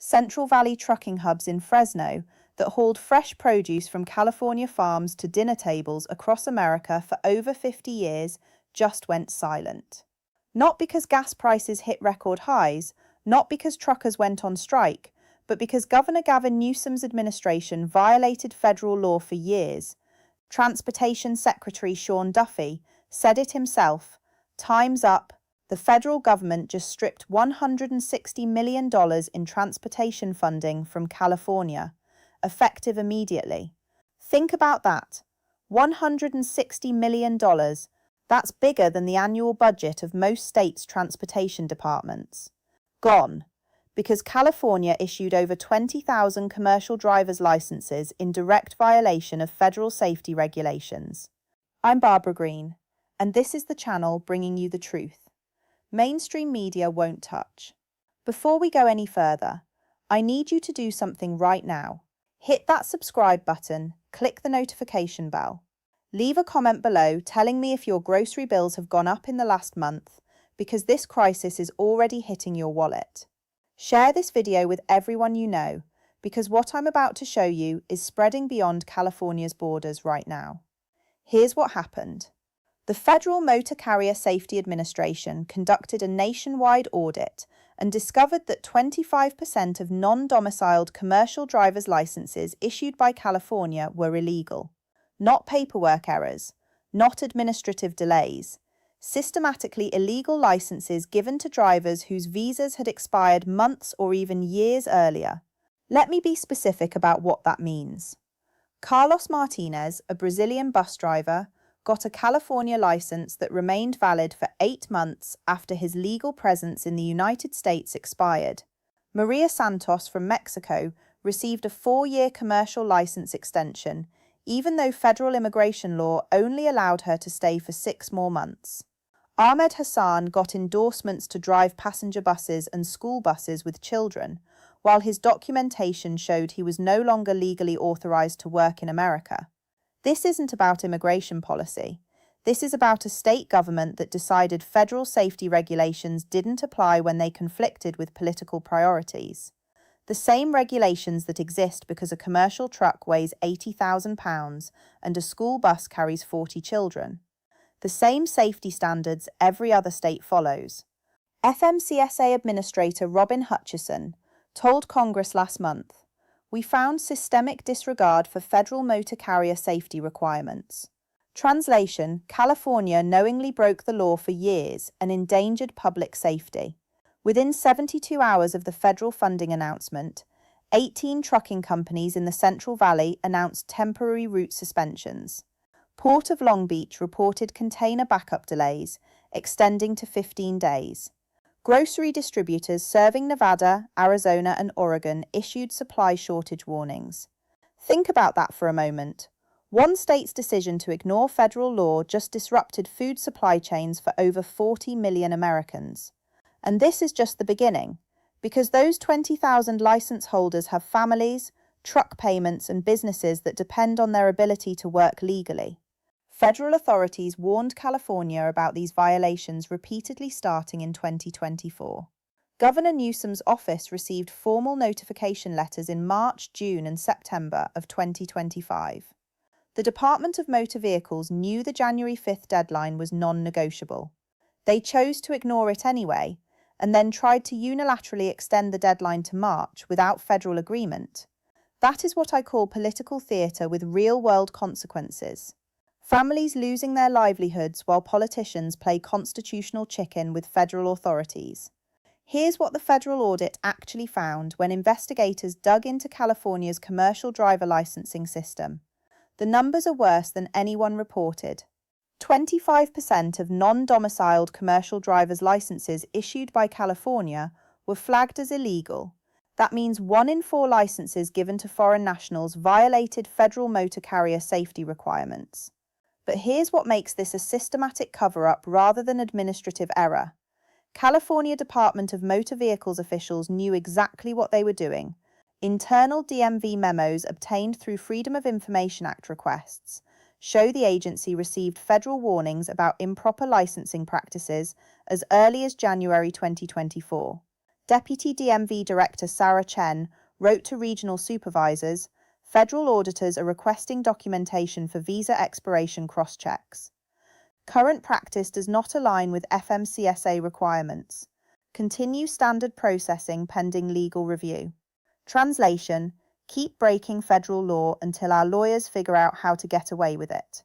Central Valley trucking hubs in Fresno that hauled fresh produce from California farms to dinner tables across America for over 50 years, just went silent. Not because gas prices hit record highs, not because truckers went on strike, but because Governor Gavin Newsom's administration violated federal law for years. Transportation Secretary Sean Duffy said it himself, "Time's up. The federal government just stripped $160 million in transportation funding from California, effective immediately." Think about that. $160 million. That's bigger than the annual budget of most states' transportation departments. Gone. Because California issued over 20,000 commercial driver's licenses in direct violation of federal safety regulations. I'm Barbara Green, and this is the channel bringing you the truth. Mainstream media won't touch. Before we go any further, I need you to do something right now. Hit that subscribe button, click the notification bell. Leave a comment below telling me if your grocery bills have gone up in the last month, because this crisis is already hitting your wallet. Share this video with everyone you know, because what I'm about to show you is spreading beyond California's borders right now. Here's what happened. The Federal Motor Carrier Safety Administration conducted a nationwide audit and discovered that 25% of non-domiciled commercial driver's licenses issued by California were illegal. Not paperwork errors, not administrative delays. Systematically illegal licenses given to drivers whose visas had expired months or even years earlier. Let me be specific about what that means. Carlos Martinez, a Brazilian bus driver, got a California license that remained valid for 8 months after his legal presence in the United States expired. Maria Santos from Mexico received a 4-year commercial license extension, even though federal immigration law only allowed her to stay for 6 more months. Ahmed Hassan got endorsements to drive passenger buses and school buses with children, while his documentation showed he was no longer legally authorized to work in America. This isn't about immigration policy. This is about a state government that decided federal safety regulations didn't apply when they conflicted with political priorities. The same regulations that exist because a commercial truck weighs 80,000 pounds and a school bus carries 40 children. The same safety standards every other state follows. FMCSA Administrator Robin Hutchison told Congress last month, "We found systemic disregard for federal motor carrier safety requirements." Translation: California knowingly broke the law for years and endangered public safety. Within 72 hours of the federal funding announcement, 18 trucking companies in the Central Valley announced temporary route suspensions. Port of Long Beach reported container backup delays, extending to 15 days. Grocery distributors serving Nevada, Arizona, and Oregon issued supply shortage warnings. Think about that for a moment. One state's decision to ignore federal law just disrupted food supply chains for over 40 million Americans. And this is just the beginning, because those 20,000 license holders have families, truck payments, and businesses that depend on their ability to work legally. Federal authorities warned California about these violations repeatedly starting in 2024. Governor Newsom's office received formal notification letters in March, June, and September of 2025. The Department of Motor Vehicles knew the January 5th deadline was non-negotiable. They chose to ignore it anyway, and then tried to unilaterally extend the deadline to March without federal agreement. That is what I call political theatre with real-world consequences. Families losing their livelihoods while politicians play constitutional chicken with federal authorities. Here's what the federal audit actually found when investigators dug into California's commercial driver licensing system. The numbers are worse than anyone reported. 25% of non-domiciled commercial driver's licenses issued by California were flagged as illegal. That means 1 in 4 licenses given to foreign nationals violated federal motor carrier safety requirements. But here's what makes this a systematic cover-up rather than administrative error. California Department of Motor Vehicles officials knew exactly what they were doing. Internal DMV memos obtained through Freedom of Information Act requests show the agency received federal warnings about improper licensing practices as early as January 2024. Deputy DMV Director Sarah Chen wrote to regional supervisors, "Federal auditors are requesting documentation for visa expiration cross-checks. Current practice does not align with FMCSA requirements. Continue standard processing pending legal review." Translation: keep breaking federal law until our lawyers figure out how to get away with it.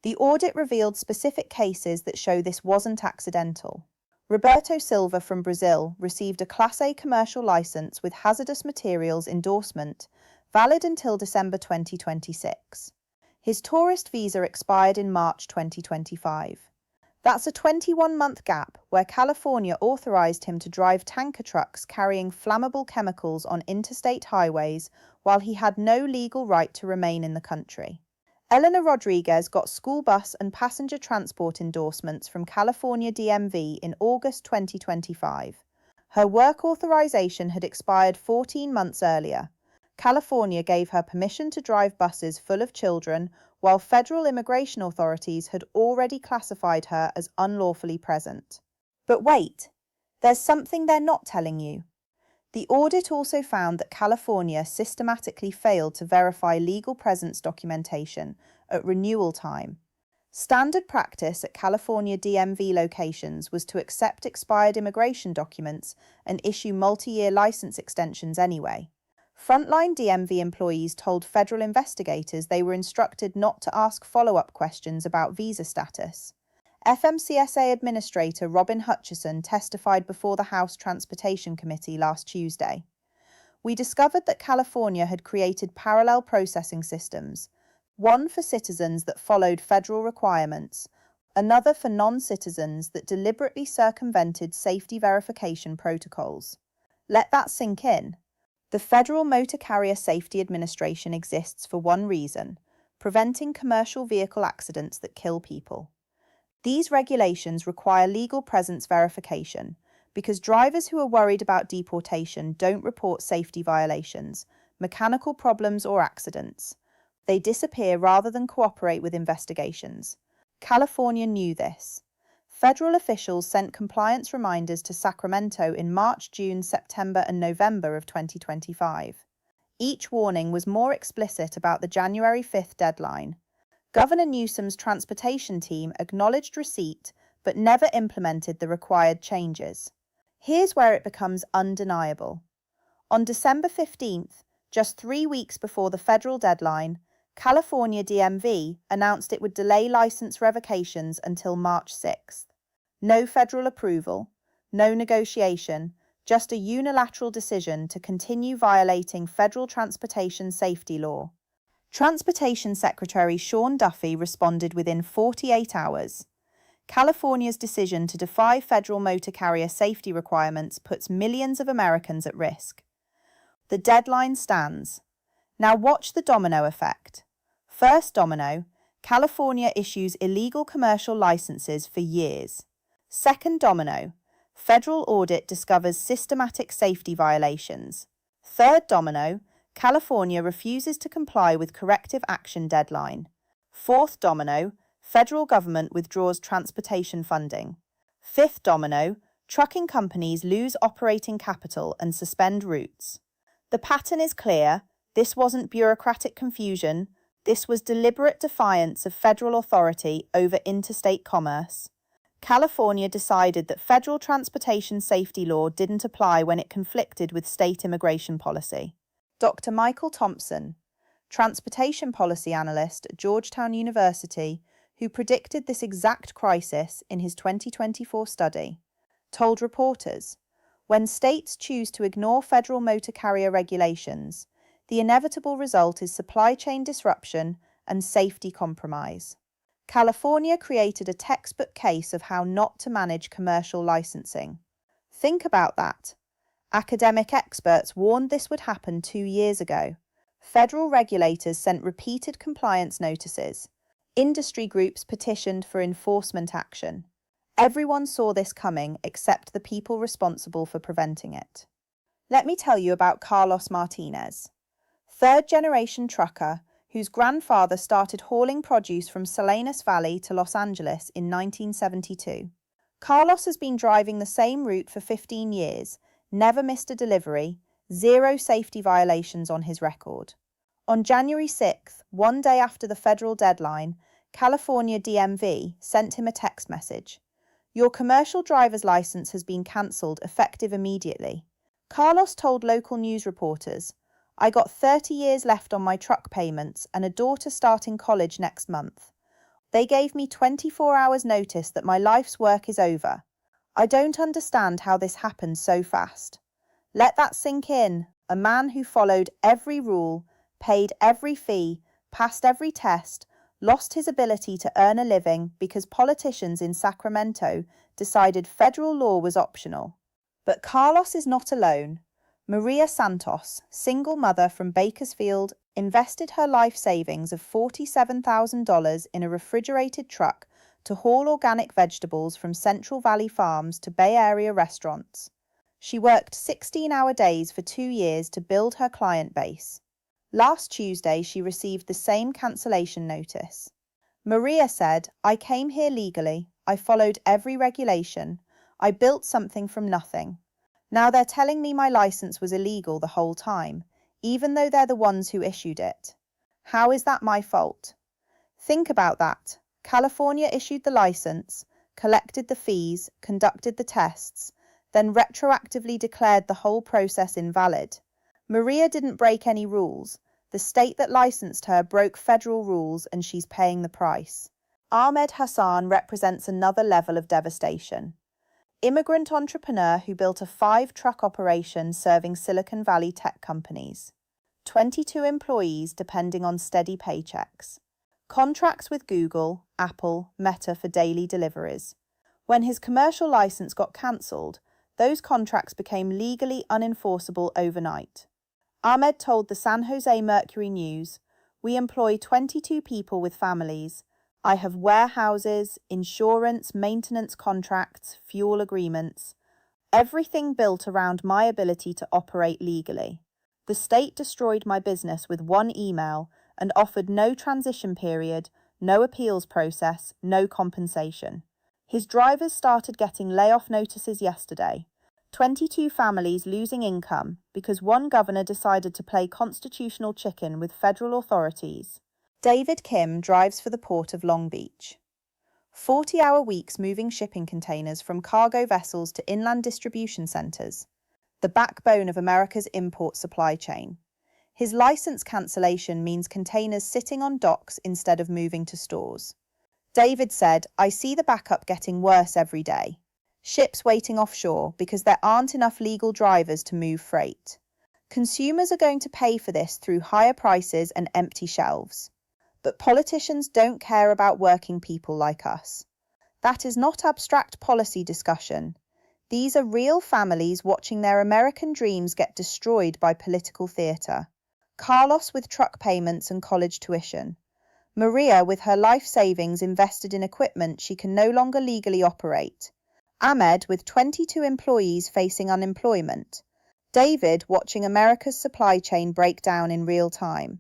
The audit revealed specific cases that show this wasn't accidental. Roberto Silva from Brazil received a Class A commercial license with hazardous materials endorsement, valid until December 2026. His tourist visa expired in March 2025. That's a 21-month gap where California authorized him to drive tanker trucks carrying flammable chemicals on interstate highways while he had no legal right to remain in the country. Eleanor Rodriguez got school bus and passenger transport endorsements from California DMV in August 2025. Her work authorization had expired 14 months earlier. California gave her permission to drive buses full of children, while federal immigration authorities had already classified her as unlawfully present. But wait, there's something they're not telling you. The audit also found that California systematically failed to verify legal presence documentation at renewal time. Standard practice at California DMV locations was to accept expired immigration documents and issue multi-year license extensions anyway. Frontline DMV employees told federal investigators they were instructed not to ask follow-up questions about visa status. FMCSA Administrator Robin Hutchison testified before the House Transportation Committee last Tuesday. "We discovered that California had created parallel processing systems, one for citizens that followed federal requirements, another for non-citizens that deliberately circumvented safety verification protocols." Let that sink in. The Federal Motor Carrier Safety Administration exists for one reason: preventing commercial vehicle accidents that kill people. These regulations require legal presence verification because drivers who are worried about deportation don't report safety violations, mechanical problems, or accidents. They disappear rather than cooperate with investigations. California knew this. Federal officials sent compliance reminders to Sacramento in March, June, September, and November of 2025. Each warning was more explicit about the January 5th deadline. Governor Newsom's transportation team acknowledged receipt but never implemented the required changes. Here's where it becomes undeniable. On December 15th, just 3 weeks before the federal deadline, California DMV announced it would delay license revocations until March 6th. No federal approval, no negotiation, just a unilateral decision to continue violating federal transportation safety law. Transportation Secretary Sean Duffy responded within 48 hours. California's decision to defy federal motor carrier safety requirements puts millions of Americans at risk. The deadline stands. Now watch the domino effect. First domino: California issues illegal commercial licenses for years. Second domino: federal audit discovers systematic safety violations. Third domino: California refuses to comply with corrective action deadline. Fourth domino: federal government withdraws transportation funding. Fifth domino: trucking companies lose operating capital and suspend routes. The pattern is clear. This wasn't bureaucratic confusion. This was deliberate defiance of federal authority over interstate commerce. California decided that federal transportation safety law didn't apply when it conflicted with state immigration policy. Dr. Michael Thompson, transportation policy analyst at Georgetown University, who predicted this exact crisis in his 2024 study, told reporters, "When states choose to ignore federal motor carrier regulations, the inevitable result is supply chain disruption and safety compromise." California created a textbook case of how not to manage commercial licensing. Think about that. Academic experts warned this would happen 2 years ago. Federal regulators sent repeated compliance notices. Industry groups petitioned for enforcement action. Everyone saw this coming except the people responsible for preventing it. Let me tell you about Carlos Martinez, third-generation trucker whose grandfather started hauling produce from Salinas Valley to Los Angeles in 1972. Carlos has been driving the same route for 15 years, never missed a delivery, zero safety violations on his record. On January 6th, one day after the federal deadline, California DMV sent him a text message. Your commercial driver's license has been cancelled effective immediately. Carlos told local news reporters, I got 30 years left on my truck payments and a daughter starting college next month. They gave me 24 hours notice that my life's work is over. I don't understand how this happened so fast. Let that sink in. A man who followed every rule, paid every fee, passed every test, lost his ability to earn a living because politicians in Sacramento decided federal law was optional. But Carlos is not alone. Maria Santos, single mother from Bakersfield, invested her life savings of $47,000 in a refrigerated truck to haul organic vegetables from Central Valley farms to Bay Area restaurants. She worked 16-hour days for 2 years to build her client base. Last Tuesday, she received the same cancellation notice. Maria said, I came here legally. I followed every regulation. I built something from nothing. Now they're telling me my license was illegal the whole time, even though they're the ones who issued it. How is that my fault? Think about that. California issued the license, collected the fees, conducted the tests, then retroactively declared the whole process invalid. Maria didn't break any rules. The state that licensed her broke federal rules and she's paying the price. Ahmed Hassan represents another level of devastation. Immigrant entrepreneur who built a 5-truck operation serving Silicon Valley tech companies. 22 employees depending on steady paychecks. Contracts with Google, Apple, Meta for daily deliveries. When his commercial license got cancelled, those contracts became legally unenforceable overnight. Ahmed told the San Jose Mercury News, we employ 22 people with families. I have warehouses, insurance, maintenance contracts, fuel agreements, everything built around my ability to operate legally. The state destroyed my business with one email and offered no transition period, no appeals process, no compensation. His drivers started getting layoff notices yesterday. 22 families losing income because one governor decided to play constitutional chicken with federal authorities. David Kim drives for the Port of Long Beach. 40-hour weeks moving shipping containers from cargo vessels to inland distribution centres, the backbone of America's import supply chain. His license cancellation means containers sitting on docks instead of moving to stores. David said, I see the backup getting worse every day. Ships waiting offshore because there aren't enough legal drivers to move freight. Consumers are going to pay for this through higher prices and empty shelves. But politicians don't care about working people like us. That is not abstract policy discussion. These are real families watching their American dreams get destroyed by political theatre. Carlos with truck payments and college tuition. Maria with her life savings invested in equipment she can no longer legally operate. Ahmed with 22 employees facing unemployment. David watching America's supply chain break down in real time.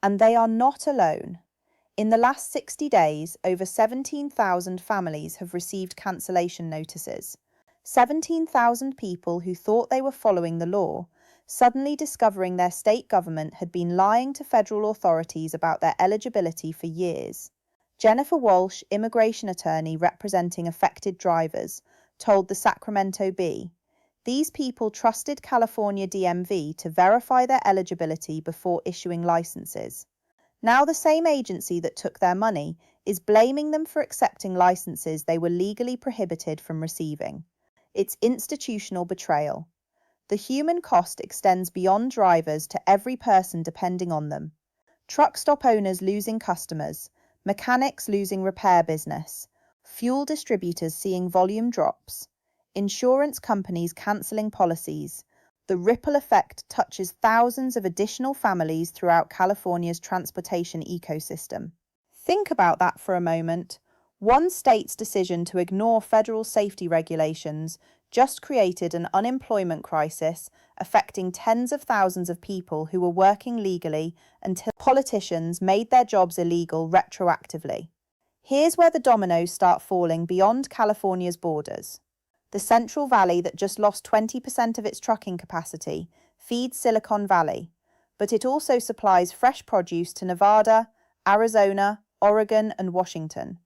And they are not alone. In the last 60 days, over 17,000 families have received cancellation notices. 17,000 people who thought they were following the law, suddenly discovering their state government had been lying to federal authorities about their eligibility for years. Jennifer Walsh, immigration attorney representing affected drivers, told the Sacramento Bee, these people trusted California DMV to verify their eligibility before issuing licenses. Now the same agency that took their money is blaming them for accepting licenses they were legally prohibited from receiving. It's institutional betrayal. The human cost extends beyond drivers to every person depending on them. Truck stop owners losing customers, mechanics losing repair business, fuel distributors seeing volume drops, insurance companies cancelling policies. The ripple effect touches thousands of additional families throughout California's transportation ecosystem. Think about that for a moment. One state's decision to ignore federal safety regulations just created an unemployment crisis affecting tens of thousands of people who were working legally until politicians made their jobs illegal retroactively. Here's where the dominoes start falling beyond California's borders. The Central Valley that just lost 20% of its trucking capacity feeds Silicon Valley, but it also supplies fresh produce to Nevada, Arizona, Oregon, and Washington.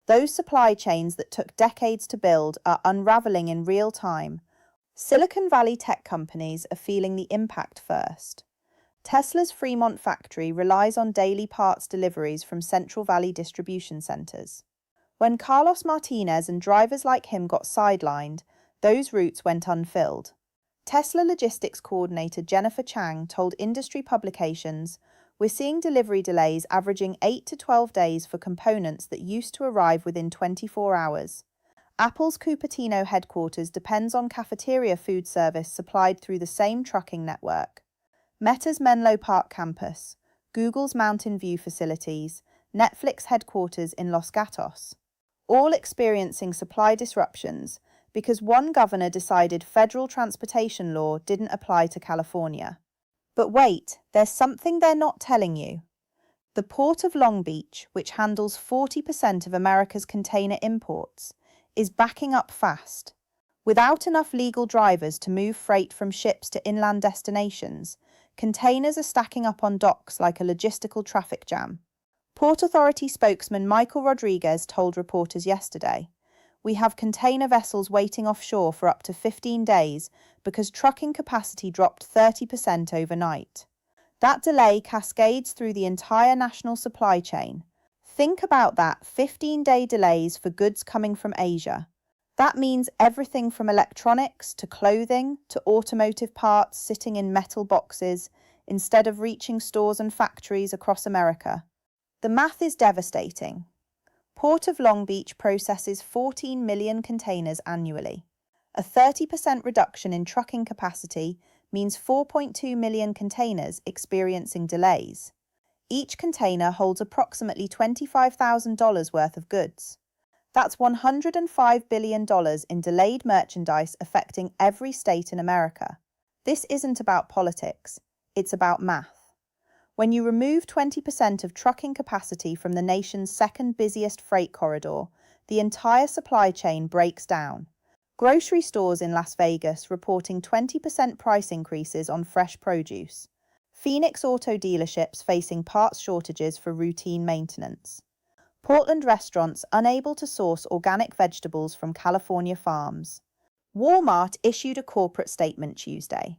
Those supply chains that took decades to build are unraveling in real time. Silicon Valley tech companies are feeling the impact first. Tesla's Fremont factory relies on daily parts deliveries from Central Valley distribution centers. When Carlos Martinez and drivers like him got sidelined, those routes went unfilled. Tesla logistics coordinator Jennifer Chang told industry publications, "We're seeing delivery delays averaging 8 to 12 days for components that used to arrive within 24 hours. Apple's Cupertino headquarters depends on cafeteria food service supplied through the same trucking network. Meta's Menlo Park campus, Google's Mountain View facilities, Netflix headquarters in Los Gatos, all experiencing supply disruptions because one governor decided federal transportation law didn't apply to California. But wait, there's something they're not telling you. The Port of Long Beach, which handles 40% of America's container imports, is backing up fast. Without enough legal drivers to move freight from ships to inland destinations, containers are stacking up on docks like a logistical traffic jam. Port Authority spokesman Michael Rodriguez told reporters yesterday, "We have container vessels waiting offshore for up to 15 days because trucking capacity dropped 30% overnight. That delay cascades through the entire national supply chain. Think about that, 15-day delays for goods coming from Asia. That means everything from electronics to clothing to automotive parts sitting in metal boxes instead of reaching stores and factories across America. The math is devastating. Port of Long Beach processes 14 million containers annually. A 30% reduction in trucking capacity means 4.2 million containers experiencing delays. Each container holds approximately $25,000 worth of goods. That's $105 billion in delayed merchandise affecting every state in America. This isn't about politics, it's about math. When you remove 20% of trucking capacity from the nation's second busiest freight corridor, the entire supply chain breaks down. Grocery stores in Las Vegas reporting 20% price increases on fresh produce. Phoenix auto dealerships facing parts shortages for routine maintenance. Portland restaurants unable to source organic vegetables from California farms. Walmart issued a corporate statement Tuesday.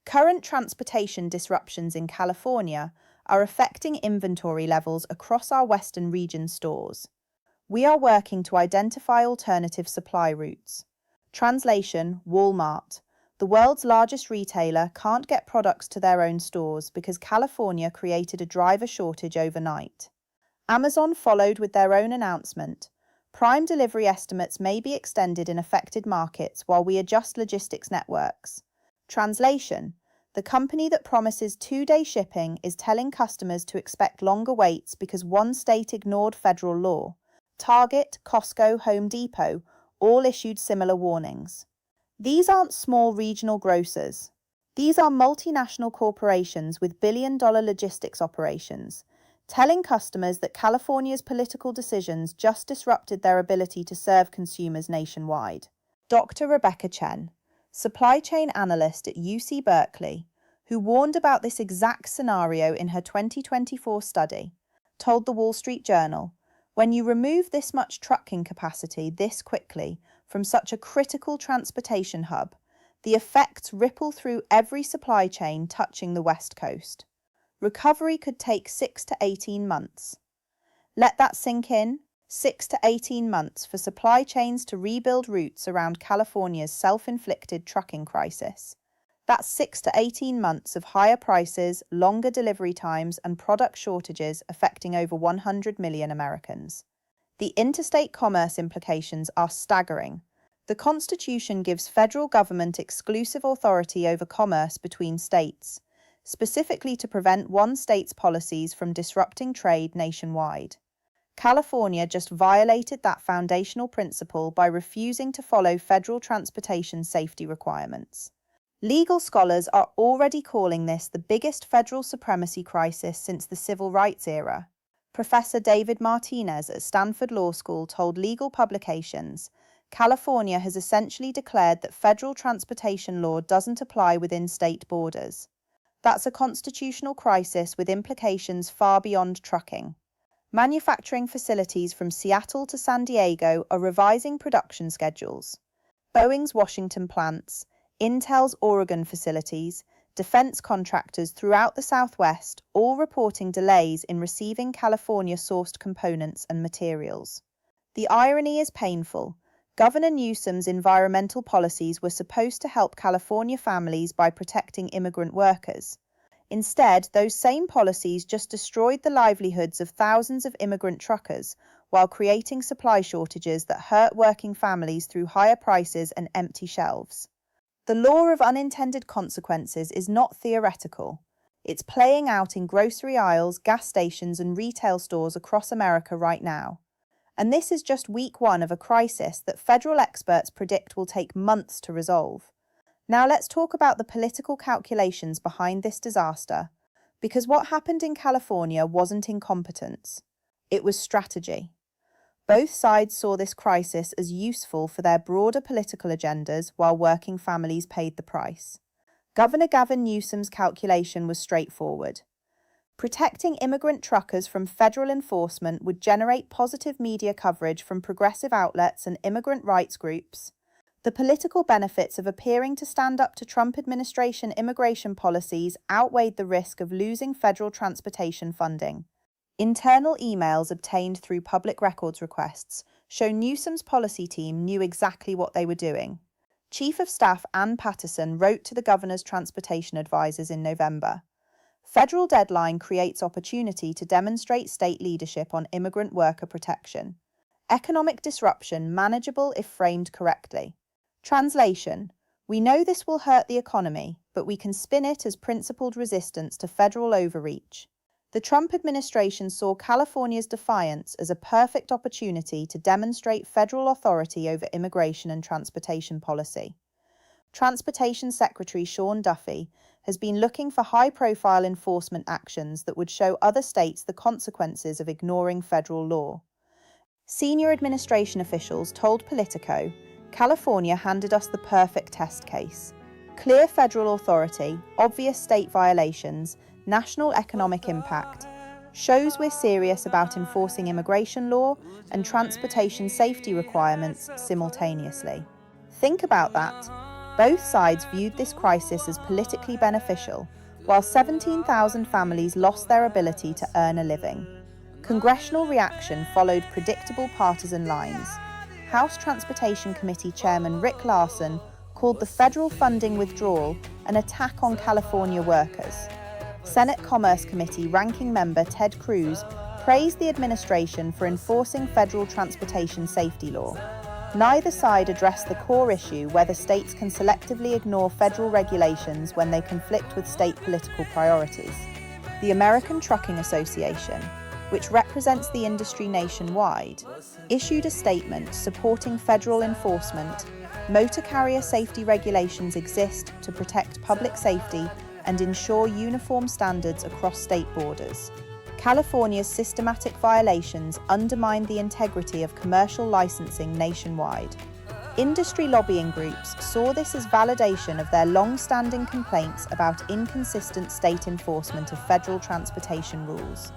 Current transportation disruptions in California are affecting inventory levels across our Western region stores. We are working to identify alternative supply routes. Translation: Walmart, the world's largest retailer, can't get products to their own stores because California created a driver shortage overnight. Amazon followed with their own announcement. Prime delivery estimates may be extended in affected markets while we adjust logistics networks. Translation: the company that promises 2-day shipping is telling customers to expect longer waits because one state ignored federal law. Target, Costco, Home Depot all issued similar warnings. These aren't small regional grocers. These are multinational corporations with billion-dollar logistics operations, telling customers that California's political decisions just disrupted their ability to serve consumers nationwide. Dr. Rebecca Chen, supply chain analyst at UC Berkeley, who warned about this exact scenario in her 2024 study, told the Wall Street Journal, "When you remove this much trucking capacity this quickly from such a critical transportation hub, the effects ripple through every supply chain touching the West Coast. Recovery could take 6 to 18 months. Let that sink in. 6 to 18 months for supply chains to rebuild routes around California's self-inflicted trucking crisis. That's 6 to 18 months of higher prices, longer delivery times, and product shortages affecting over 100 million Americans. The interstate commerce implications are staggering. The Constitution gives federal government exclusive authority over commerce between states, specifically to prevent one state's policies from disrupting trade nationwide. California just violated that foundational principle by refusing to follow federal transportation safety requirements. Legal scholars are already calling this the biggest federal supremacy crisis since the civil rights era. Professor David Martinez at Stanford Law School told Legal Publications, California has essentially declared that federal transportation law doesn't apply within state borders. That's a constitutional crisis with implications far beyond trucking. Manufacturing facilities from Seattle to San Diego are revising production schedules. Boeing's Washington plants, Intel's Oregon facilities, defense contractors throughout the Southwest all reporting delays in receiving California-sourced components and materials. The irony is painful. Governor Newsom's environmental policies were supposed to help California families by protecting immigrant workers. Instead, those same policies just destroyed the livelihoods of thousands of immigrant truckers while creating supply shortages that hurt working families through higher prices and empty shelves. The law of unintended consequences is not theoretical. It's playing out in grocery aisles, gas stations, and retail stores across America right now. And this is just week one of a crisis that federal experts predict will take months to resolve. Now let's talk about the political calculations behind this disaster, because what happened in California wasn't incompetence. It was strategy. Both sides saw this crisis as useful for their broader political agendas while working families paid the price. Governor Gavin Newsom's calculation was straightforward. Protecting immigrant truckers from federal enforcement would generate positive media coverage from progressive outlets and immigrant rights groups. The political benefits of appearing to stand up to Trump administration immigration policies outweighed the risk of losing federal transportation funding. Internal emails obtained through public records requests show Newsom's policy team knew exactly what they were doing. Chief of Staff Ann Patterson wrote to the governor's transportation advisors in November. Federal deadline creates opportunity to demonstrate state leadership on immigrant worker protection. Economic disruption manageable if framed correctly. Translation: we know this will hurt the economy, but we can spin it as principled resistance to federal overreach. The Trump administration saw California's defiance as a perfect opportunity to demonstrate federal authority over immigration and transportation policy. Transportation Secretary Sean Duffy has been looking for high-profile enforcement actions that would show other states the consequences of ignoring federal law. Senior administration officials told Politico, California handed us the perfect test case. Clear federal authority, obvious state violations, national economic impact. Shows we're serious about enforcing immigration law and transportation safety requirements simultaneously. Think about that. Both sides viewed this crisis as politically beneficial, while 17,000 families lost their ability to earn a living. Congressional reaction followed predictable partisan lines. House Transportation Committee Chairman Rick Larsen called the federal funding withdrawal an attack on California workers. Senate Commerce Committee Ranking Member Ted Cruz praised the administration for enforcing federal transportation safety law. Neither side addressed the core issue whether states can selectively ignore federal regulations when they conflict with state political priorities. The American Trucking Association, which represents the industry nationwide, issued a statement supporting federal enforcement. Motor carrier safety regulations exist to protect public safety and ensure uniform standards across state borders. California's systematic violations undermine the integrity of commercial licensing nationwide. Industry lobbying groups saw this as validation of their long-standing complaints about inconsistent state enforcement of federal transportation rules.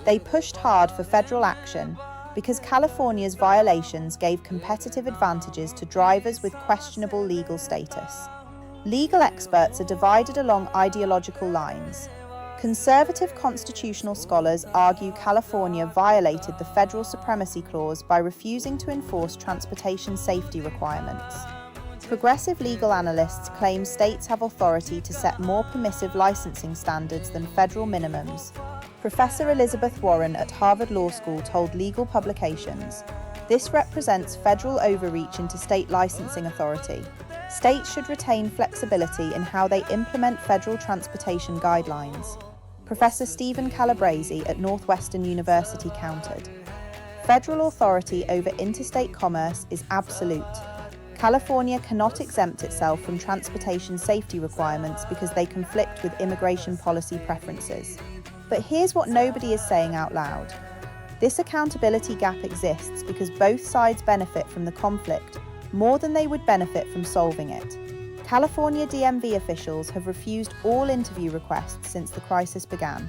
They pushed hard for federal action because California's violations gave competitive advantages to drivers with questionable legal status. Legal experts are divided along ideological lines. Conservative constitutional scholars argue California violated the Federal Supremacy Clause by refusing to enforce transportation safety requirements. Progressive legal analysts claim states have authority to set more permissive licensing standards than federal minimums. Professor Elizabeth Warren at Harvard Law School told Legal Publications, "This represents federal overreach into state licensing authority. States should retain flexibility in how they implement federal transportation guidelines." Professor Stephen Calabresi at Northwestern University countered, "Federal authority over interstate commerce is absolute. California cannot exempt itself from transportation safety requirements because they conflict with immigration policy preferences." But here's what nobody is saying out loud. This accountability gap exists because both sides benefit from the conflict more than they would benefit from solving it. California DMV officials have refused all interview requests since the crisis began.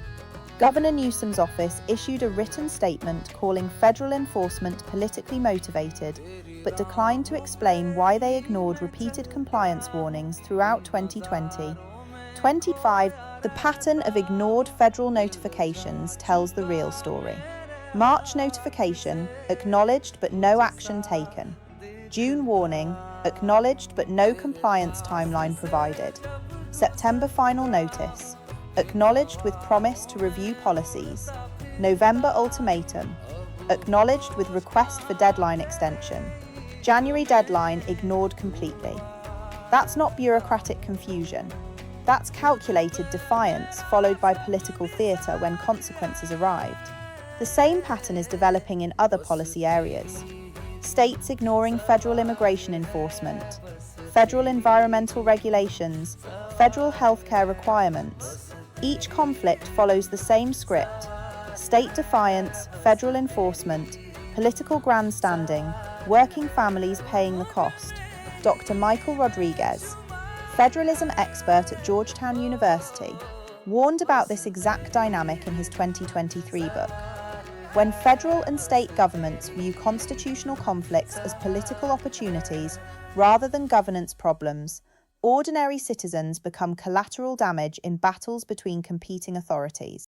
Governor Newsom's office issued a written statement calling federal enforcement politically motivated, but declined to explain why they ignored repeated compliance warnings throughout 2020. 25. The pattern of ignored federal notifications tells the real story. March notification, acknowledged but no action taken. June warning, acknowledged but no compliance timeline provided. September final notice, acknowledged with promise to review policies. November ultimatum, acknowledged with request for deadline extension. January deadline ignored completely. That's not bureaucratic confusion. That's calculated defiance followed by political theatre when consequences arrived. The same pattern is developing in other policy areas. States ignoring federal immigration enforcement, federal environmental regulations, federal healthcare requirements. Each conflict follows the same script: state defiance, federal enforcement, political grandstanding, working families paying the cost. Dr. Michael Rodriguez, federalism expert at Georgetown University, warned about this exact dynamic in his 2023 book. When federal and state governments view constitutional conflicts as political opportunities rather than governance problems, ordinary citizens become collateral damage in battles between competing authorities.